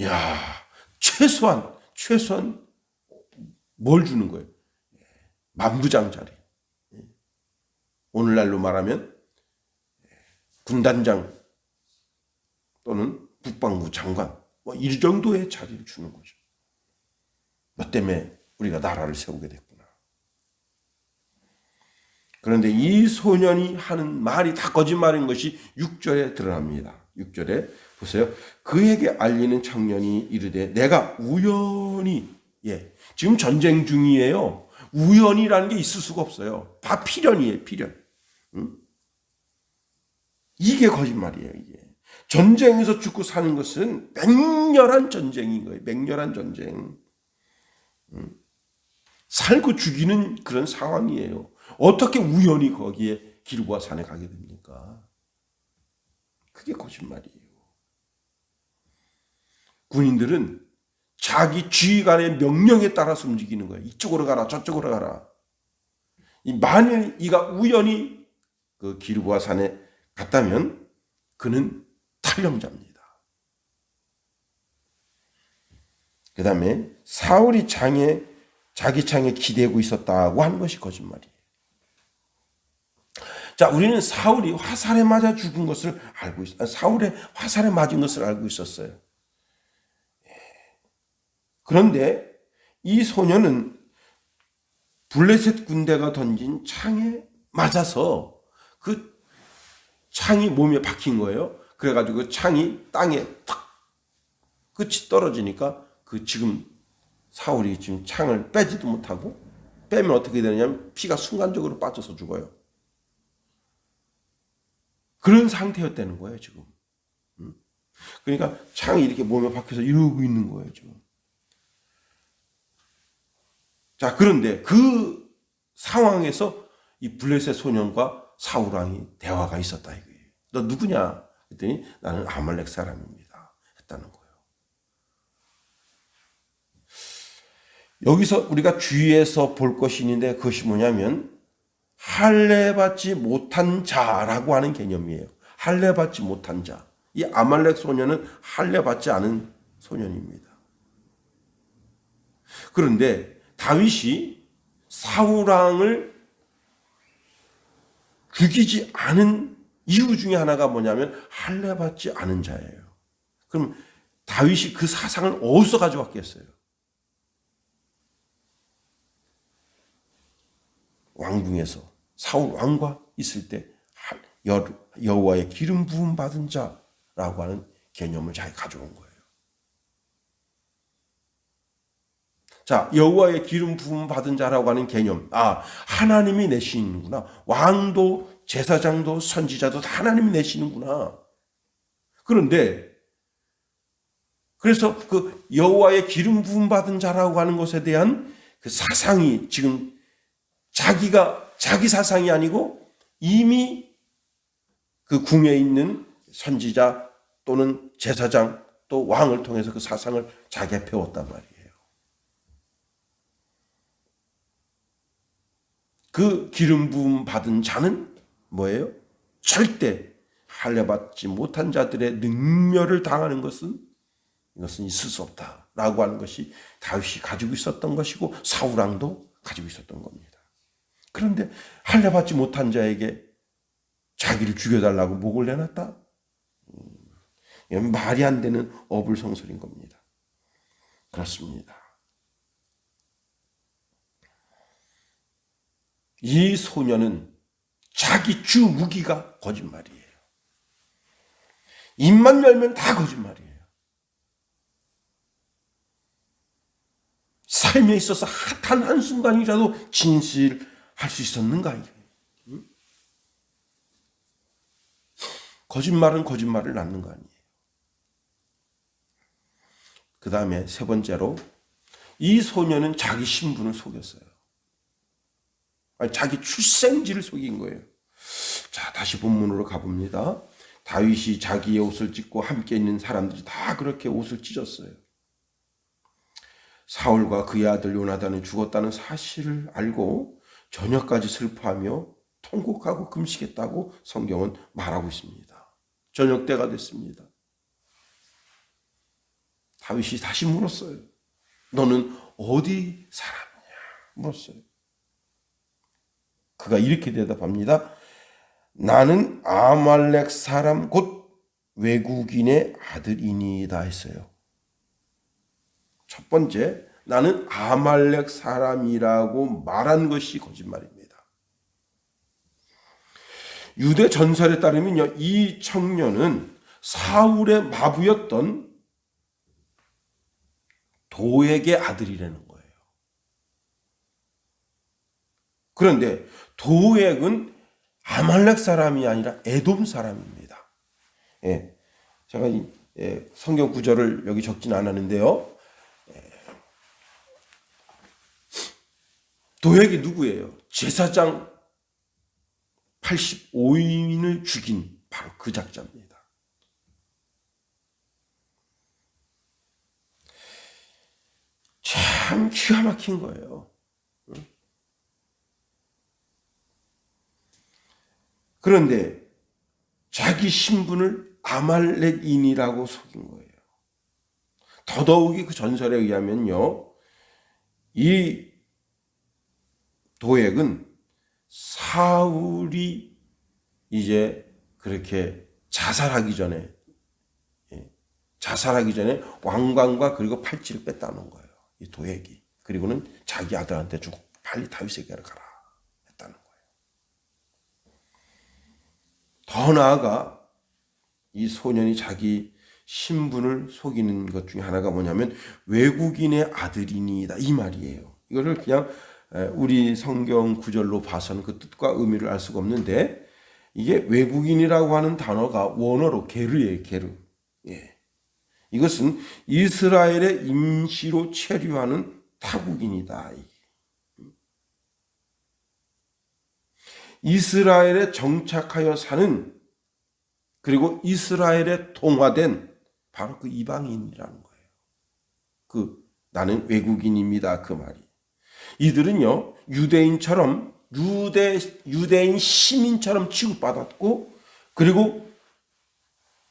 야, 최소한 뭘 주는 거예요? 만부장자리. 오늘날로 말하면 군단장 또는 국방부 장관 뭐 이 정도의 자리를 주는 거죠. 너 때문에 우리가 나라를 세우게 됐구나. 그런데 이 소년이 하는 말이 다 거짓말인 것이 6절에 드러납니다. 6절에 보세요. 그에게 알리는 청년이 이르되 내가 우연히 지금 전쟁 중이에요. 우연이라는 게 있을 수가 없어요. 다 필연이에요. 필연. 이게 거짓말이에요. 이게. 전쟁에서 죽고 사는 것은 맹렬한 전쟁인 거예요. 맹렬한 전쟁. 살고 죽이는 그런 상황이에요. 어떻게 우연히 거기에 길보아 산에 가게 됩니까? 그게 거짓말이에요. 군인들은 자기 지휘관의 명령에 따라서 움직이는 거예요. 이쪽으로 가라, 저쪽으로 가라. 만일 이가 우연히 그 길보아 산에 갔다면 그는 탈영자입니다. 그 다음에 사울이 자기 창에 기대고 있었다고 하는 것이 거짓말이에요. 자, 우리는 사울이 화살에 맞아 죽은 것을 알고 있어요. 사울의 화살에 맞은 것을 알고 있었어요. 그런데 이 소년은 블레셋 군대가 던진 창에 맞아서 그 창이 몸에 박힌 거예요. 그래가지고 그 창이 땅에 탁 끝이 떨어지니까 지금 사울이 지금 창을 빼지도 못하고 빼면 어떻게 되느냐면 피가 순간적으로 빠져서 죽어요. 그런 상태였다는 거예요, 지금. 그러니까 창이 이렇게 몸에 박혀서 이러고 있는 거예요, 지금. 자, 그런데 그 상황에서 이 블레셋 소년과 사울 왕이 대화가 있었다 이거예요. 너 누구냐? 그랬더니 나는 아말렉 사람입니다. 했다는 거예요. 여기서 우리가 주의해서 볼 것이 있는데 그것이 뭐냐면 할례받지 못한 자라고 하는 개념이에요. 할례받지 못한 자. 이 아말렉 소년은 할례받지 않은 소년입니다. 그런데 다윗이 사울 왕을 죽이지 않은 이유 중에 하나가 뭐냐면 할례받지 않은 자예요. 그럼 다윗이 그 사상을 어디서 가져왔겠어요? 왕궁에서 사울 왕과 있을 때 여호와의 기름 부음 받은 자라고 하는 개념을 잘 가져온 거예요. 자, 여호와의 기름 부음 받은 자라고 하는 개념. 하나님이 내시는구나. 왕도 제사장도 선지자도 다 하나님이 내시는구나. 그런데 그래서 그 여호와의 기름 부음 받은 자라고 하는 것에 대한 그 사상이 지금 자기 사상이 아니고 이미 그 궁에 있는 선지자 또는 제사장 또 왕을 통해서 그 사상을 자기가 배웠단 말이에요. 그 기름 부음 받은 자는 뭐예요? 절대 할례받지 못한 자들의 능멸을 당하는 것은 이것은 있을 수 없다라고 하는 것이 다윗이 가지고 있었던 것이고 사울 왕도 가지고 있었던 겁니다. 그런데 할례받지 못한 자에게 자기를 죽여달라고 목을 내놨다? 이건 말이 안 되는 어불성설인 겁니다. 그렇습니다. 이 소년은 자기 주 무기가 거짓말이에요. 입만 열면 다 거짓말이에요. 삶에 있어서 단 한순간이라도 진실할 수 있었는가? 거짓말은 거짓말을 낳는 거 아니에요. 그 다음에 세 번째로 이 소년은 자기 신분을 속였어요. 자기 출생지를 속인 거예요. 자, 다시 본문으로 가봅니다. 다윗이 자기의 옷을 찢고 함께 있는 사람들이 다 그렇게 옷을 찢었어요. 사울과 그의 아들 요나단이 죽었다는 사실을 알고 저녁까지 슬퍼하며 통곡하고 금식했다고 성경은 말하고 있습니다. 저녁 때가 됐습니다. 다윗이 다시 물었어요. 너는 어디 사람이냐? 물었어요. 그가 이렇게 대답합니다. 나는 아말렉 사람 곧 외국인의 아들이니이다 했어요. 첫 번째, 나는 아말렉 사람이라고 말한 것이 거짓말입니다. 유대 전설에 따르면요, 이 청년은 사울의 마부였던 도액의 아들이라는 거예요. 그런데 도액은 아말렉 사람이 아니라 에돔 사람입니다. 예, 제가 성경 구절을 여기 적진 않았는데요. 도액이 누구예요? 제사장 85인을 죽인 바로 그 작자입니다. 참 기가 막힌 거예요. 그런데 자기 신분을 아말렉인이라고 속인 거예요. 더더욱이 그 전설에 의하면요, 이 도액은 사울이 이제 그렇게 자살하기 전에 왕관과 그리고 팔찌를 뺐다는 거예요. 이 도액이. 그리고는 자기 아들한테 주고 빨리 다윗에게로 가라 했다는 거예요. 더 나아가 이 소년이 자기 신분을 속이는 것 중에 하나가 뭐냐면 외국인의 아들이니이다 이 말이에요. 이거를 그냥 우리 성경 구절로 봐서는 그 뜻과 의미를 알 수가 없는데, 이게 외국인이라고 하는 단어가 원어로 게르예요. 게르. 예. 이것은 이스라엘의 임시로 체류하는 타국인이다. 이스라엘에 정착하여 사는, 그리고 이스라엘에 동화된 바로 그 이방인이라는 거예요. 나는 외국인입니다. 그 말이. 이들은요, 유대인처럼 유대인 시민처럼 취급받았고, 그리고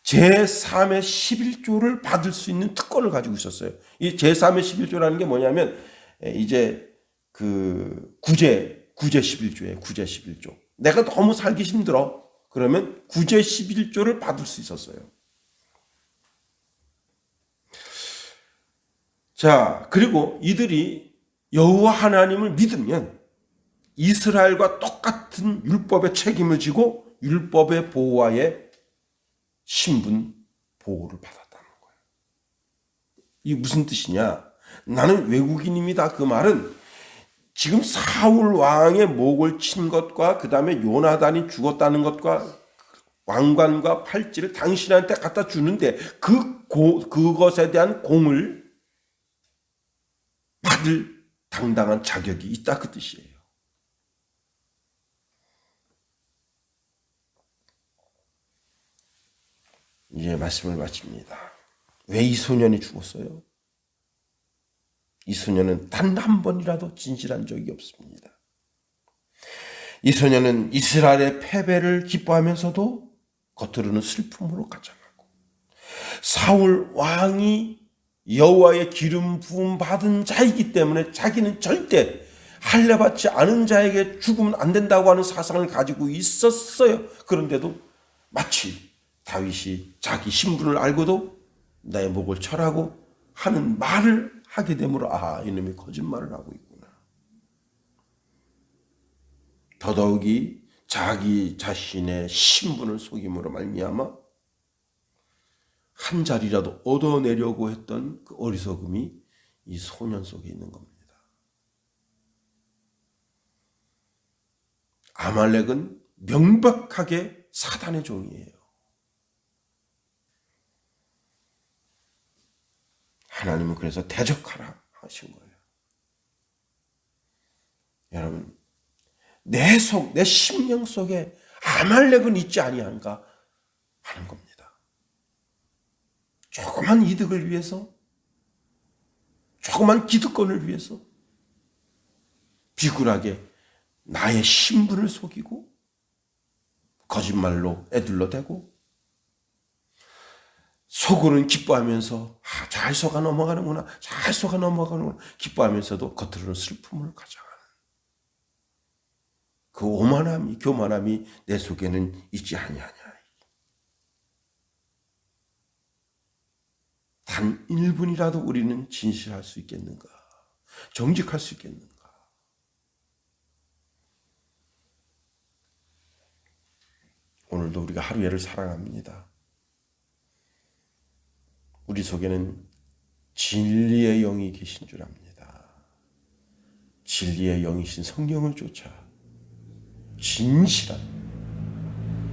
제3의 11조를 받을 수 있는 특권을 가지고 있었어요. 이 제3의 11조라는 게 뭐냐면 이제 구제 11조예요. 구제 11조. 내가 너무 살기 힘들어. 그러면 구제 11조를 받을 수 있었어요. 자, 그리고 이들이 여호와 하나님을 믿으면 이스라엘과 똑같은 율법의 책임을 지고 율법의 보호하에 신분 보호를 받았다는 거예요. 이게 무슨 뜻이냐? 나는 외국인입니다. 그 말은 지금 사울 왕의 목을 친 것과 그 다음에 요나단이 죽었다는 것과 왕관과 팔찌를 당신한테 갖다 주는데 그것에 대한 공을 받을 당당한 자격이 있다 그 뜻이에요. 이제 말씀을 마칩니다. 왜 이 소년이 죽었어요? 이 소년은 단 한 번이라도 진실한 적이 없습니다. 이 소년은 이스라엘의 패배를 기뻐하면서도 겉으로는 슬픔으로 가장하고, 사울 왕이 여호와의 기름 부음 받은 자이기 때문에 자기는 절대 할례받지 않은 자에게 죽으면 안 된다고 하는 사상을 가지고 있었어요. 그런데도 마치 다윗이 자기 신분을 알고도 나의 목을 철하고 하는 말을 하게 되므로 이놈이 거짓말을 하고 있구나. 더더욱이 자기 자신의 신분을 속임으로 말미암아 한 자리라도 얻어내려고 했던 그 어리석음이 이 소년 속에 있는 겁니다. 아말렉은 명백하게 사단의 종이에요. 하나님은 그래서 대적하라 하신 거예요. 여러분, 내 심령 속에 아말렉은 있지 아니한가 하는 겁니다. 조그만 이득을 위해서, 조그만 기득권을 위해서 비굴하게 나의 신분을 속이고 거짓말로 애들러대고 속으로는 기뻐하면서 잘 속아 넘어가는구나. 잘 속아 넘어가는구나. 기뻐하면서도 겉으로는 슬픔을 가져가는 그 오만함이 교만함이 내 속에는 있지 아니하냐. 단 1분이라도 우리는 진실할 수 있겠는가? 정직할 수 있겠는가? 오늘도 우리가 하루에를 살아갑니다. 우리 속에는 진리의 영이 계신 줄 압니다. 진리의 영이신 성령을 쫓아 진실한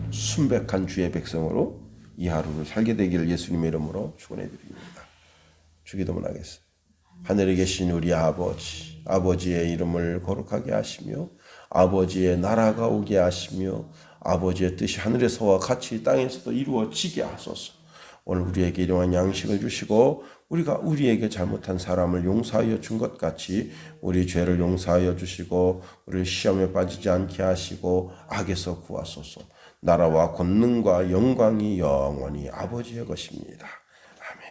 순백한 주의 백성으로 이 하루를 살게 되기를 예수님의 이름으로 축원해 드립니다. 주기도문 하겠습니다. 하늘에 계신 우리 아버지, 아버지의 이름을 거룩하게 하시며 아버지의 나라가 오게 하시며 아버지의 뜻이 하늘에서와 같이 땅에서도 이루어지게 하소서. 오늘 우리에게 일용할 양식을 주시고 우리가 우리에게 잘못한 사람을 용서하여 준 것 같이 우리 죄를 용서하여 주시고 우리를 시험에 빠지지 않게 하시고 악에서 구하소서. 나라와 권능과 영광이 영원히 아버지의 것입니다.